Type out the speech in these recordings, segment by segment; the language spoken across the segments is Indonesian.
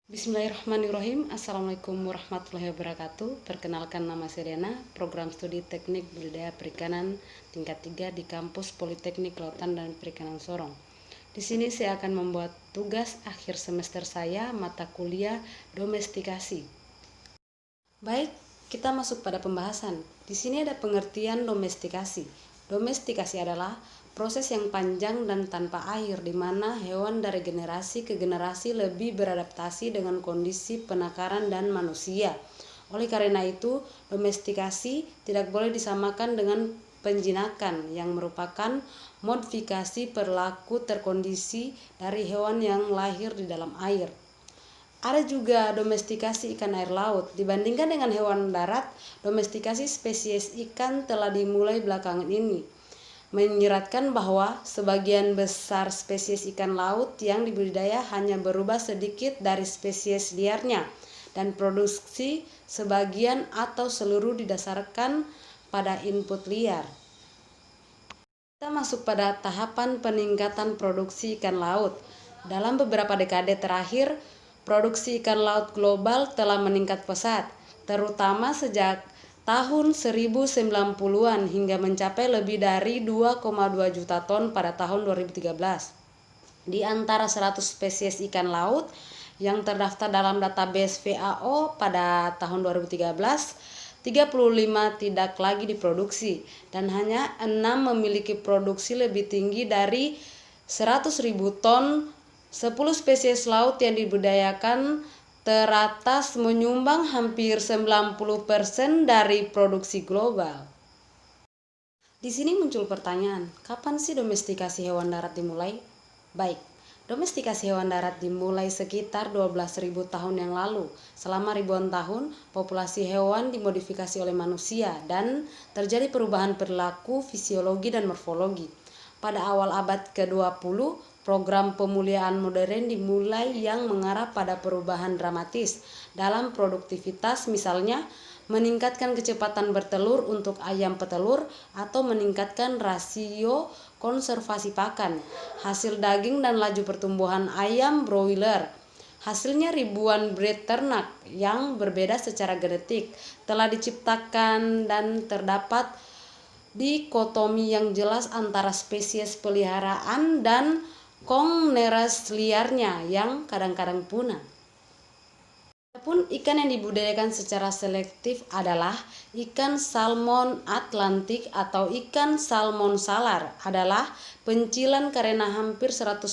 Bismillahirrahmanirrahim. Assalamualaikum warahmatullahi wabarakatuh. Perkenalkan, nama saya Diana, program studi teknik budidaya perikanan tingkat 3 di kampus Politeknik Kelautan dan Perikanan Sorong. Di sini saya akan membuat tugas akhir semester saya, mata kuliah domestikasi. Baik, kita masuk pada pembahasan. Di sini ada pengertian domestikasi. Domestikasi adalah proses yang panjang dan tanpa akhir di mana hewan dari generasi ke generasi lebih beradaptasi dengan kondisi penakaran dan manusia. Oleh karena itu, domestikasi tidak boleh disamakan dengan penjinakan yang merupakan modifikasi perilaku terkondisi dari hewan yang lahir di dalam air. Ada juga domestikasi ikan air laut. Dibandingkan dengan hewan darat, domestikasi spesies ikan telah dimulai belakangan ini, menyiratkan bahwa sebagian besar spesies ikan laut yang dibudidaya hanya berubah sedikit dari spesies liarnya, dan produksi sebagian atau seluruh didasarkan pada input liar. Kita masuk pada tahapan peningkatan produksi ikan laut. Dalam beberapa dekade terakhir, produksi ikan laut global telah meningkat pesat, terutama sejak tahun 1090-an hingga mencapai lebih dari 2,2 juta ton pada tahun 2013. Di antara 100 spesies ikan laut yang terdaftar dalam database FAO pada tahun 2013, 35 tidak lagi diproduksi dan hanya 6 memiliki produksi lebih tinggi dari 100.000 ton. 10 spesies laut yang dibudidayakan teratas menyumbang hampir 90% dari produksi global. Di sini muncul pertanyaan, kapan sih domestikasi hewan darat dimulai? Baik, domestikasi hewan darat dimulai sekitar 12.000 tahun yang lalu. Selama ribuan tahun, populasi hewan dimodifikasi oleh manusia dan terjadi perubahan perilaku, fisiologi, dan morfologi. Pada awal abad ke-20, program pemulihan modern dimulai yang mengarah pada perubahan dramatis dalam produktivitas, misalnya meningkatkan kecepatan bertelur untuk ayam petelur atau meningkatkan rasio konservasi pakan, hasil daging dan laju pertumbuhan ayam broiler. Hasilnya ribuan breed ternak yang berbeda secara genetik telah diciptakan dan terdapat dikotomi yang jelas antara spesies peliharaan dan kongneres liarnya yang kadang-kadang punah. Adapun ikan yang dibudidayakan secara selektif adalah ikan salmon Atlantik atau ikan salmon salar, adalah pencilan karena hampir 100%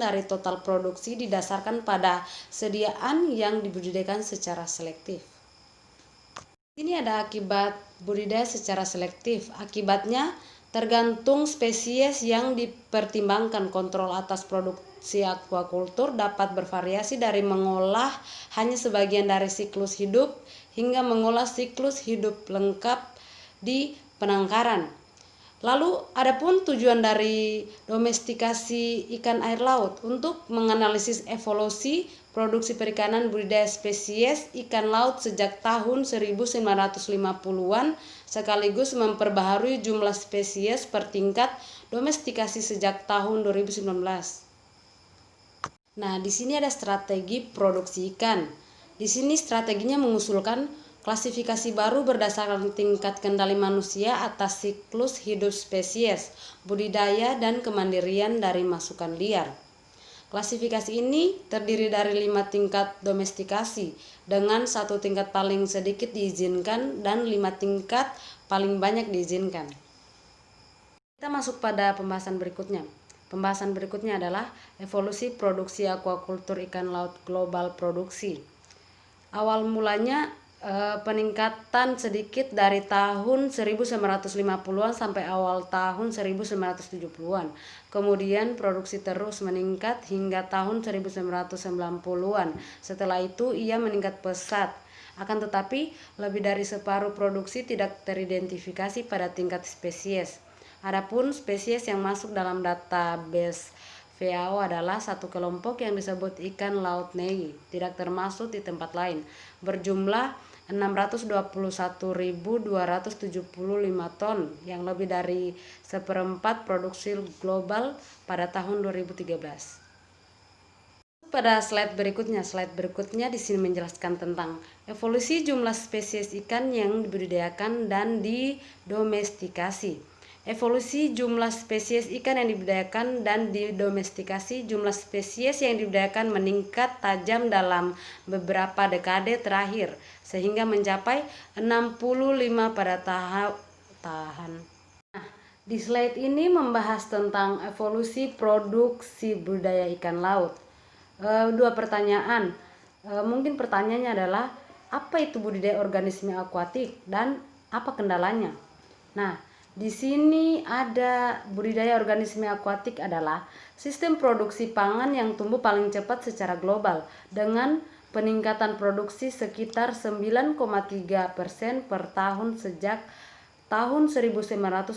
dari total produksi didasarkan pada sediaan yang dibudidayakan secara selektif. Ini ada akibat budidaya secara selektif. Akibatnya tergantung spesies yang dipertimbangkan. Kontrol atas produksi aquaculture dapat bervariasi dari mengolah hanya sebagian dari siklus hidup hingga mengolah siklus hidup lengkap di penangkaran. Lalu, adapun tujuan dari domestikasi ikan air laut untuk menganalisis evolusi produksi perikanan budidaya spesies ikan laut sejak tahun 1950-an sekaligus memperbaharui jumlah spesies per tingkat domestikasi sejak tahun 2019. Nah, di sini ada strategi produksi ikan. Di sini strateginya mengusulkan klasifikasi baru berdasarkan tingkat kendali manusia atas siklus hidup spesies, budidaya, dan kemandirian dari masukan liar. Klasifikasi ini terdiri dari 5 tingkat domestikasi dengan 1 tingkat paling sedikit diizinkan dan 5 tingkat paling banyak diizinkan. Kita masuk pada pembahasan berikutnya. Pembahasan berikutnya adalah evolusi produksi aquaculture ikan laut global produksi. Awal mulanya peningkatan sedikit dari tahun 1950-an sampai awal tahun 1970-an. Kemudian produksi terus meningkat hingga tahun 1990-an. Setelah itu ia meningkat pesat. Akan tetapi lebih dari separuh produksi tidak teridentifikasi pada tingkat spesies. Adapun spesies yang masuk dalam database FAO adalah satu kelompok yang disebut ikan laut nei, tidak termasuk di tempat lain, berjumlah 621.275 ton, yang lebih dari seperempat produksi global pada tahun 2013. pada slide berikutnya. Slide berikutnya di sini menjelaskan tentang evolusi jumlah spesies ikan yang dibudidayakan dan didomestikasi. Evolusi jumlah spesies ikan yang dibudidayakan dan didomestikasi. Jumlah spesies yang dibudidayakan meningkat tajam dalam beberapa dekade terakhir sehingga mencapai 65 pada tahun. Di slide ini membahas tentang evolusi produksi budidaya ikan laut. Dua pertanyaan. Mungkin pertanyaannya adalah apa itu budidaya organisme akuatik dan apa kendalanya? Nah, di sini ada budidaya organisme akuatik adalah sistem produksi pangan yang tumbuh paling cepat secara global dengan peningkatan produksi sekitar 9,3% per tahun sejak tahun 1985.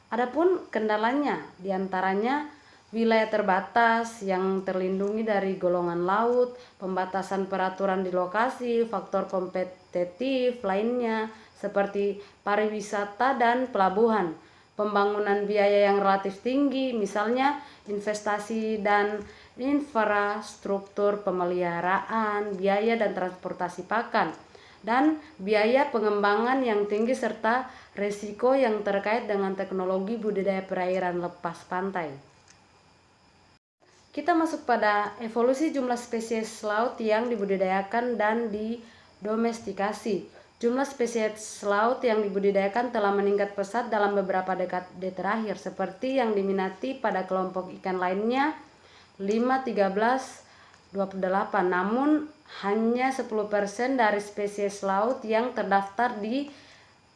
Adapun kendalanya diantaranya wilayah terbatas yang terlindungi dari golongan laut, pembatasan peraturan di lokasi, faktor kompetitif lainnya seperti pariwisata dan pelabuhan, pembangunan biaya yang relatif tinggi, misalnya investasi dan infrastruktur pemeliharaan, biaya dan transportasi pakan, dan biaya pengembangan yang tinggi serta resiko yang terkait dengan teknologi budidaya perairan lepas pantai. Kita masuk pada evolusi jumlah spesies laut yang dibudidayakan dan didomestikasi. Jumlah spesies laut yang dibudidayakan telah meningkat pesat dalam beberapa dekade terakhir, seperti yang diminati pada kelompok ikan lainnya 5, 13, 28. Namun hanya 10% dari spesies laut yang terdaftar di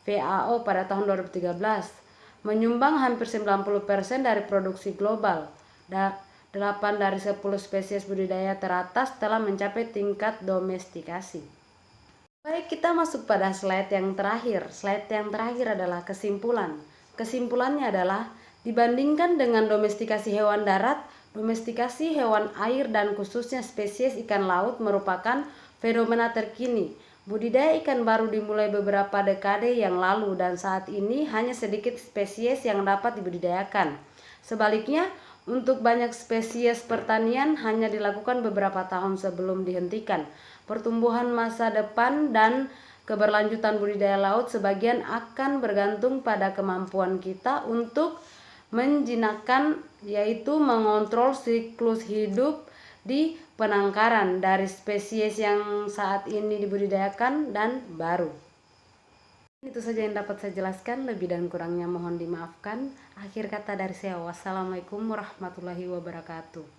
FAO pada tahun 2013 menyumbang hampir 90% dari produksi global. 8 dari 10 spesies budidaya teratas telah mencapai tingkat domestikasi. Baik, kita masuk pada slide yang terakhir. Slide yang terakhir adalah kesimpulan. Kesimpulannya adalah dibandingkan dengan domestikasi hewan darat, domestikasi hewan air dan khususnya spesies ikan laut merupakan fenomena terkini. Budidaya ikan baru dimulai beberapa dekade yang lalu dan saat ini hanya sedikit spesies yang dapat dibudidayakan. Sebaliknya, untuk banyak spesies pertanian hanya dilakukan beberapa tahun sebelum dihentikan. Pertumbuhan masa depan dan keberlanjutan budidaya laut sebagian akan bergantung pada kemampuan kita untuk menjinakkan, yaitu mengontrol siklus hidup di penangkaran dari spesies yang saat ini dibudidayakan dan baru. Itu saja yang dapat saya jelaskan, lebih dan kurangnya mohon dimaafkan. Akhir kata dari saya, wassalamualaikum warahmatullahi wabarakatuh.